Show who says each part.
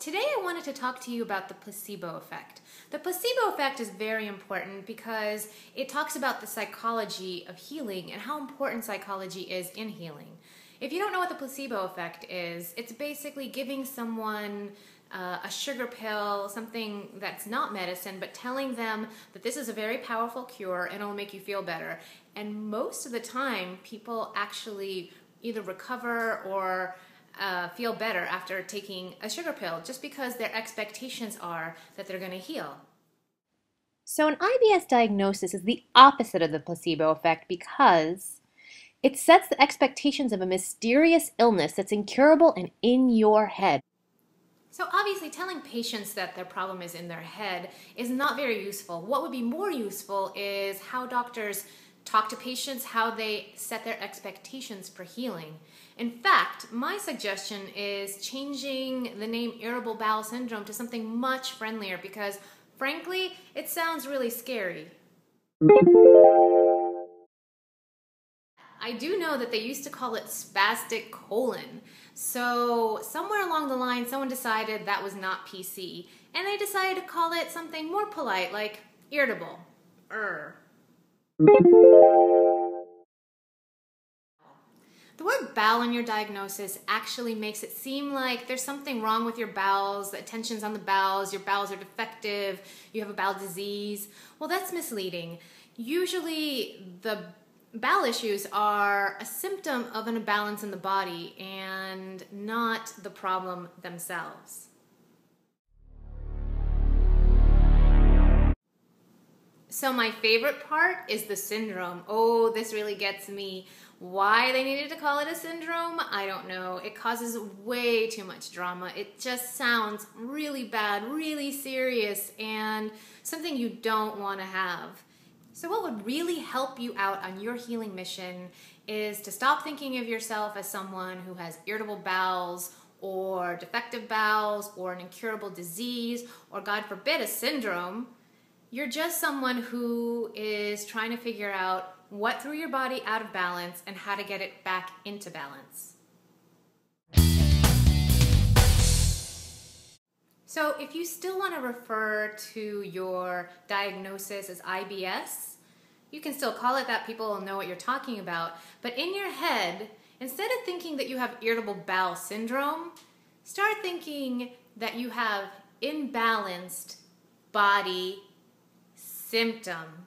Speaker 1: Today I wanted to talk to you about the placebo effect. The placebo effect is very important because it talks about the psychology of healing and how important psychology is in healing. If you don't know what the placebo effect is, it's basically giving someone a sugar pill, something that's not medicine, but telling them that this is a very powerful cure and it'll make you feel better. And most of the time, people actually either recover or feel better after taking a sugar pill just because their expectations are that they're going to heal.
Speaker 2: So an IBS diagnosis is the opposite of the placebo effect because it sets the expectations of a mysterious illness that's incurable and in your head.
Speaker 1: So obviously telling patients that their problem is in their head is not very useful. What would be more useful is how doctors talk to patients, how they set their expectations for healing. In fact, my suggestion is changing the name Irritable Bowel Syndrome to something much friendlier because, frankly, it sounds really scary. I do know that they used to call it spastic colon. So somewhere along the line, someone decided that was not PC, and they decided to call it something more polite, like irritable. The word bowel in your diagnosis actually makes it seem like there's something wrong with your bowels, that tension's on the bowels, your bowels are defective, you have a bowel disease. Well, that's misleading. Usually the bowel issues are a symptom of an imbalance in the body and not the problem themselves. So my favorite part is the syndrome. Oh, this really gets me. Why they needed to call it a syndrome, I don't know. It causes way too much drama. It just sounds really bad, really serious, and something you don't want to have. So what would really help you out on your healing mission is to stop thinking of yourself as someone who has irritable bowels or defective bowels or an incurable disease or, God forbid, a syndrome. You're just someone who is trying to figure out what threw your body out of balance and how to get it back into balance. So if you still want to refer to your diagnosis as IBS, you can still call it that. People will know what you're talking about. But in your head, instead of thinking that you have irritable bowel syndrome, start thinking that you have imbalanced body symptom.